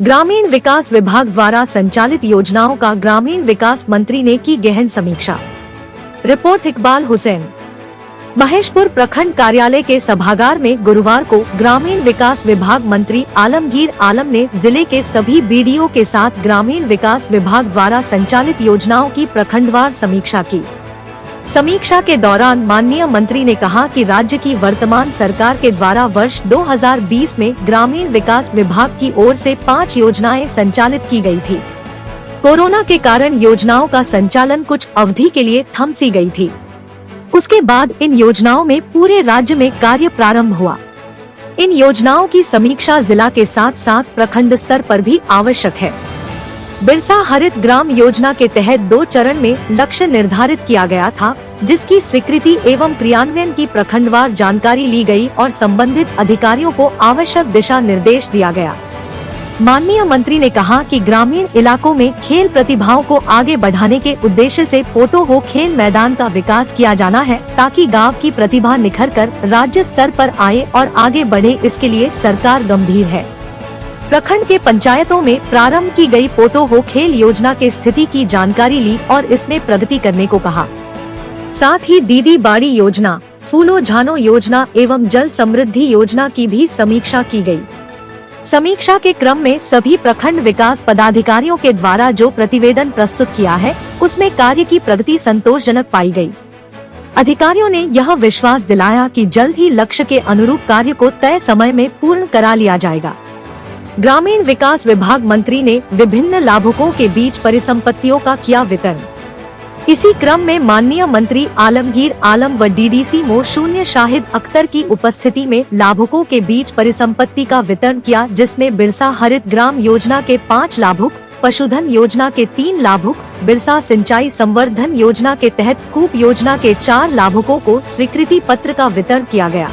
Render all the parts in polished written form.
ग्रामीण विकास विभाग द्वारा संचालित योजनाओं का ग्रामीण विकास मंत्री ने की गहन समीक्षा। रिपोर्ट इकबाल हुसैन। महेशपुर प्रखंड कार्यालय के सभागार में गुरुवार को ग्रामीण विकास विभाग मंत्री आलमगीर आलम ने जिले के सभी बीडीओ के साथ ग्रामीण विकास विभाग द्वारा संचालित योजनाओं की प्रखंडवार समीक्षा की। समीक्षा के दौरान माननीय मंत्री ने कहा कि राज्य की वर्तमान सरकार के द्वारा वर्ष 2020 में ग्रामीण विकास विभाग की ओर से 5 योजनाएं संचालित की गई थी। कोरोना के कारण योजनाओं का संचालन कुछ अवधि के लिए थम सी गई थी। उसके बाद इन योजनाओं में पूरे राज्य में कार्य प्रारंभ हुआ। इन योजनाओं की समीक्षा जिला के साथ साथ प्रखंड स्तर पर भी आवश्यक है। बिरसा हरित ग्राम योजना के तहत 2 चरण में लक्ष्य निर्धारित किया गया था, जिसकी स्वीकृति एवं क्रियान्वयन की प्रखंडवार जानकारी ली गई और संबंधित अधिकारियों को आवश्यक दिशा निर्देश दिया गया। माननीय मंत्री ने कहा कि ग्रामीण इलाकों में खेल प्रतिभाओं को आगे बढ़ाने के उद्देश्य से पोटो हो खेल मैदान का विकास किया जाना है, ताकि गांव की प्रतिभा निखरकर राज्य स्तर पर आए और आगे बढ़े। इसके लिए सरकार गंभीर है। प्रखंड के पंचायतों में प्रारंभ की गई पोटो हो खेल योजना के स्थिति की जानकारी ली और इसमें प्रगति करने को कहा। साथ ही दीदी बाड़ी योजना, फूलो झानो योजना एवं जल समृद्धि योजना की भी समीक्षा की गई। समीक्षा के क्रम में सभी प्रखंड विकास पदाधिकारियों के द्वारा जो प्रतिवेदन प्रस्तुत किया है, उसमें कार्य की प्रगति संतोषजनक पाई गई। अधिकारियों ने यह विश्वास दिलाया कि जल्द ही लक्ष्य के अनुरूप कार्य को तय समय में पूर्ण करा लिया जाएगा। ग्रामीण विकास विभाग मंत्री ने विभिन्न लाभुकों के बीच परिसंपत्तियों का किया वितरण। इसी क्रम में माननीय मंत्री आलमगीर आलम व डीडीसी मो शून्य शाहिद अख्तर की उपस्थिति में लाभुकों के बीच परिसंपत्ति का वितरण किया, जिसमें बिरसा हरित ग्राम योजना के 5 लाभुक, पशुधन योजना के 3 लाभुक, बिरसा सिंचाई संवर्धन योजना के तहत कूप योजना के 4 लाभुकों को स्वीकृति पत्र का वितरण किया गया।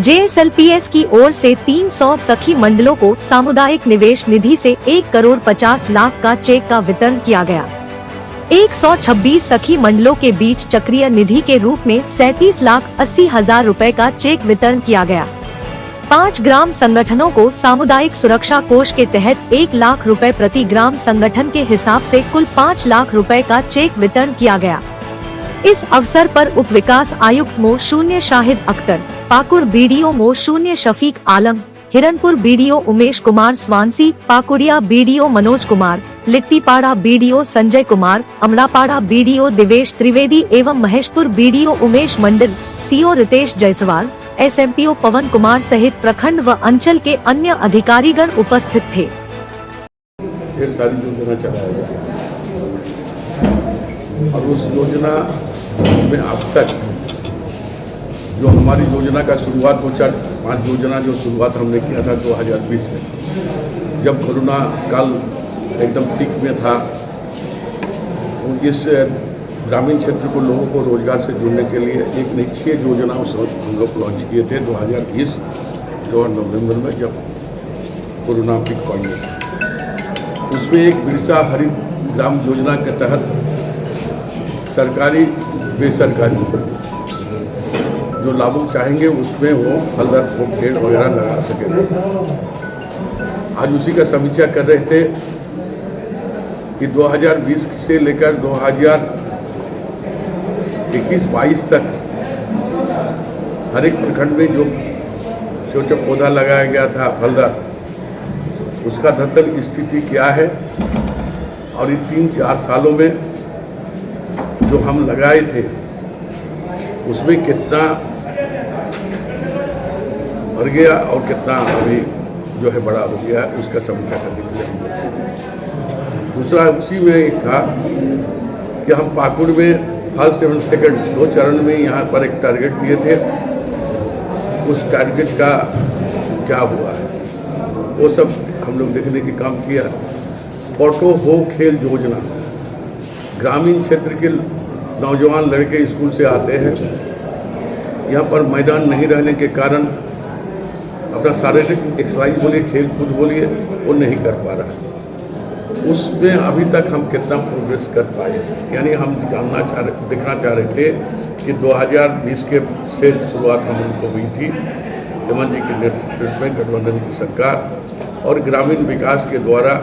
JSLPS की ओर से 300 सखी मंडलों को सामुदायिक निवेश निधि से 1 करोड़ 50 लाख का चेक का वितरण किया गया। 126 सखी मंडलों के बीच चक्रीय निधि के रूप में 37,80,000 रुपए का चेक वितरण किया गया। 5 ग्राम संगठनों को सामुदायिक सुरक्षा कोष के तहत 1 लाख रुपए प्रति ग्राम संगठन के हिसाब से कुल 5 लाख रुपए का चेक वितरण किया गया। इस अवसर पर उप विकास आयुक्त मो शून्य शाहिद अख्तर, पाकुड़ बीडीओ मो शून्य Shafique Alam, Hiranpur BDO Umesh Kumar Swansi, Pakuria BDO Manoj Kumar, Littipara BDO Sanjay Kumar, Amlapara BDO Divesh Trivedi एवं Maheshpur BDO Umesh Mandal, CO Ritesh Jaiswal, SMPO Pawan Kumar सहित प्रखंड व अंचल के अन्य अधिकारीगण उपस्थित थे। और उस योजना में अब तक जो हमारी योजना का शुरुआत 5 योजना जो शुरुआत हमने किया था 2020 में, जब कोरोना काल एकदम पीक में था, तो इस ग्रामीण क्षेत्र को लोगों को रोजगार से जोड़ने के लिए एक नहीं 6 योजना उस वक्त हम लोग लॉन्च किए थे 2020 नवंबर में, जब कोरोना पीक पॉइंट में था। उसमें एक बिरसा हरित ग्राम योजना के तहत सरकारी बेसरकारी जो लाभुक चाहेंगे उसमें वो फलदार पेड़ वगैरह लगा सकेंगे। आज उसी का समीक्षा कर रहे थे कि 2020 से लेकर 2021-22 तक हर एक प्रखंड में जो छोटा पौधा लगाया गया था फलदार, उसका धरतल स्थिति क्या है और इन 3-4 सालों में जो हम लगाए थे उसमें कितना बढ़ गया और कितना अभी जो है बड़ा हो गया, उसका समीक्षा करने के लिए। दूसरा उसी में एक था कि हम पाकुड़ में फर्स्ट एवं सेकंड 2 चरण में यहाँ पर एक टारगेट दिए थे, उस टारगेट का क्या हुआ है वो सब हम लोग देखने की काम किया। पोटो हो खेल योजना, ग्रामीण क्षेत्र के नौजवान लड़के स्कूल से आते हैं, यहाँ पर मैदान नहीं रहने के कारण अपना शारीरिक एक्सरसाइज बोलिए, खेल कूद बोलिए, वो नहीं कर पा रहा। उसमें अभी तक हम कितना प्रोग्रेस कर पाए, यानी हम दिखना चाह रहे थे कि 2020 के से शुरुआत हम उनको हुई थी, हेमंत जी के नेतृत्व में गठबंधन की सरकार, और ग्रामीण विकास के द्वारा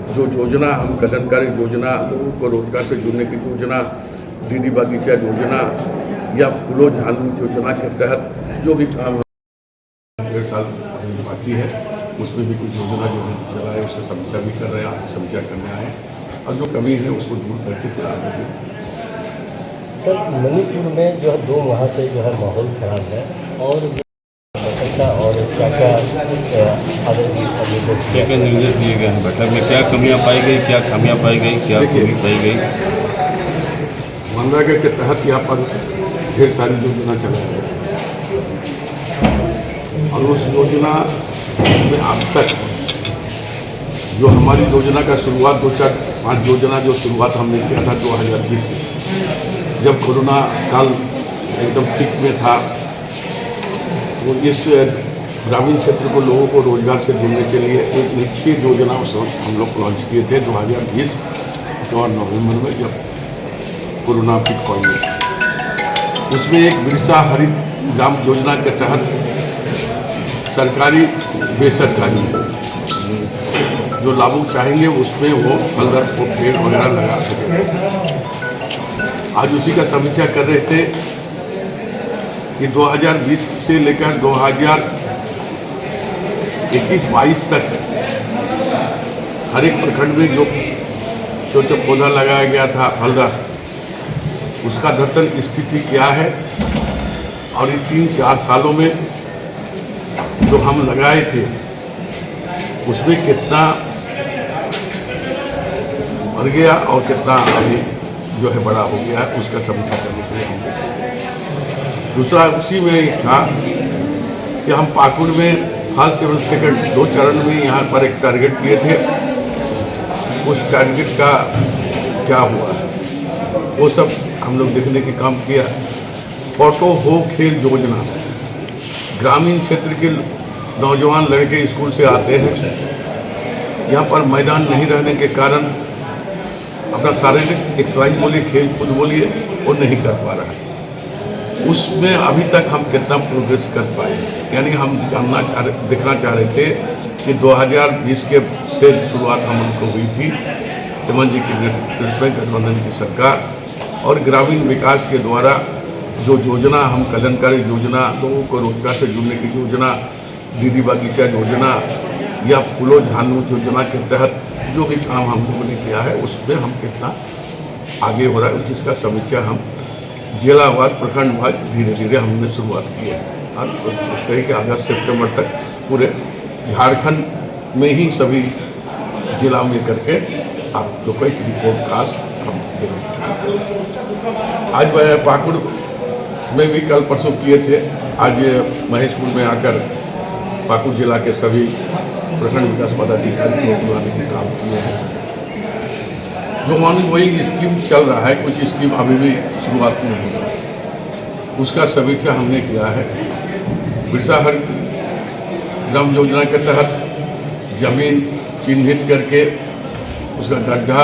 जो योजना हम कल्याणकारी योजना, लोगों को रोजगार से जुड़ने की योजना, दीदी बागीचा योजना या फूलो झानू योजना के तहत जो भी काम 1.5 साल बाकी है, उसमें भी कुछ योजना जो हम चलाए उससे समीक्षा भी कर रहे हैं, आज समीक्षा करने आए और जो कमी है उसको दूर करके फिर आगे भी। सर, मणिपुर में जो है 2 माह से जो है माहौल खराब है और और क्या निर्देश दिए गए हैं बैठक में? क्या कमियां पाई गई, क्या खामियां पाई गई, क्या कमी पाई गई? मनरेगा के तहत यहाँ पर ढेर सारी योजना चलाई गई और उस योजना में अब तक जो हमारी योजना का शुरुआत 2-4-5 योजना जो शुरुआत हमने किया था 2020 में, जब कोरोना काल एकदम पीक में था, तो इस ग्रामीण क्षेत्र को लोगों को रोजगार से जोड़ने के लिए एक निश्चित योजना हम लोग लॉन्च किए थे 2020 और नवंबर में, जब कोरोना पीक पॉइंट में। उसमें एक बिरसा हरित ग्राम योजना के तहत सरकारी बेसरकारी जो लाभुक चाहेंगे उसमें वो फलदार को पेड़ वगैरह लगा सकें। आज उसी का समीक्षा कर रहे थे कि 2020 से लेकर 2021-22 तक हर एक प्रखंड में जो छोटा पौधा लगाया गया था फलदार, उसका धरतन स्थिति क्या है और इन 3-4 सालों में जो हम लगाए थे उसमें कितना मर गया और कितना अभी जो है बड़ा हो गया है, उसका समीक्षा करने के लिए हम। दूसरा उसी में एक था कि हम पाकुड़ में फर्स्ट एवं सेकंड 2 चरण में यहाँ पर एक टारगेट किए थे, उस टारगेट का क्या हुआ वो सब हम लोग देखने के काम किया। ऑटो हो खेल योजना, ग्रामीण क्षेत्र के नौजवान लड़के स्कूल से आते हैं, यहाँ पर मैदान नहीं रहने के कारण अपना शारीरिक एक्सरसाइज बोलिए, खेल कूद बोलिए, वो नहीं कर पा रहा है। उसमें अभी तक हम कितना प्रोग्रेस कर पाए, यानी हम देखना चाह रहे थे कि 2020 के से शुरुआत हम उनको हुई थी हेमंत जी के नेतृत्व में गठबंधन की सरकार, और ग्रामीण विकास के द्वारा जो योजना हम कल्याणकारी योजना, लोगों को रोजगार से जुड़ने की योजना, दीदी बागीचा योजना या फूलो झानू योजना के तहत जो भी काम हम लोगों ने किया है उसमें हम कितना आगे हो रहा है, जिसका समीक्षा हम जिलावार प्रखंडवार धीरे धीरे हमने शुरुआत की है। और सोचते हैं कि अगस्त सितंबर तक पूरे झारखंड में ही सभी जिला में करके आप लोग एक रिपोर्ट कार्ड हम देंगे। आज मैं पाकुड़ में भी कल परसों किए थे, आज महेशपुर में आकर पाकुड़ जिला के सभी प्रखंड विकास पदाधिकारी को बुलाने के काम किए हैं। जो ऑनगोइंग स्कीम चल रहा है, कुछ स्कीम अभी भी शुरुआत में नहीं है, उसका समीक्षा हमने किया है। बिरसा हरित ग्राम योजना के तहत जमीन चिन्हित करके उसका गड्ढा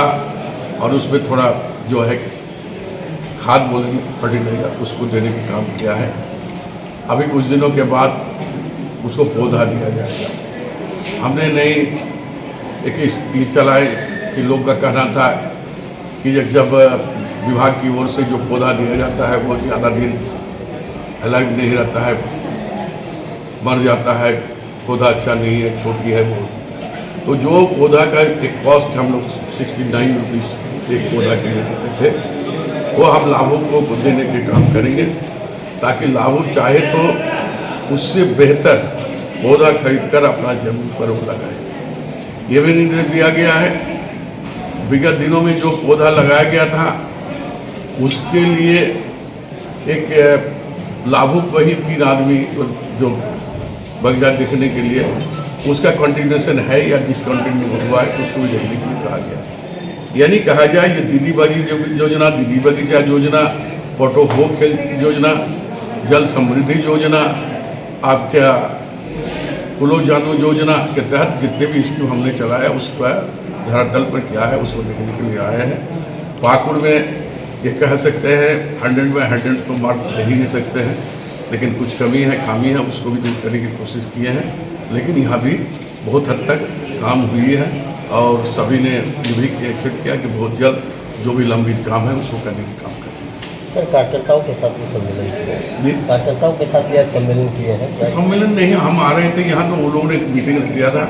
और उसमें थोड़ा जो है खाद बोलेंगे फर्टिलाइजर, उसको देने का काम किया है। अभी कुछ दिनों के बाद उसको पौधा दिया जाएगा। हमने नई एक स्कीम चलाए कि लोग का कहना था कि जब विभाग की ओर से जो पौधा दिया जाता है वो ज़्यादा दिन अलाइव नहीं रहता है, मर जाता है, पौधा अच्छा नहीं है, छोटी है वो, तो जो पौधा का एक कॉस्ट हम लोग 69 रुपीज़ एक पौधा के लिए देते थे, वो हम लाभुक को देने के काम करेंगे, ताकि लाभुक चाहे तो उससे बेहतर पौधा खरीदकर अपना जमीन पर वो लगाए। ये भी निर्देश दिया गया है। विगत दिनों में जो पौधा लगाया गया था उसके लिए एक लाभुक वही 3 आदमी जो बगीचा देखने के लिए, उसका कंटिन्यूएशन है या डिसकंटिन्यू हुआ है, उसको भी देखने के लिए कहा गया। यानी कहा जाए ये दीदी बागीचा योजना, दीदी बागीचा योजना, ऑटो हो खेल योजना, जल समृद्धि योजना, आपका फूलो झानू योजना के तहत जितने भी स्कीम हमने चलाया उसका धरातल पर क्या है उसको देखने के लिए आए हैं। पाकुड़ में ये कह सकते हैं 100 में 100 तो मार्क दे ही नहीं सकते हैं, लेकिन कुछ कमी है, खामी है, उसको भी दूर करने की कोशिश किए हैं। लेकिन यहाँ भी बहुत हद तक काम हुई है और सभी ने ये भी एक्सेप्ट किया कि बहुत जल्द जो भी लंबित काम है उसको करने का काम करें। सर कार्यकर्ताओं के साथ भी सम्मेलन किए जी कार्यकर्ताओं के साथ भी आज सम्मेलन किए हैं सम्मेलन नहीं, हम आ रहे थे यहाँ तो वो लोगों ने एक मीटिंग रख दिया था।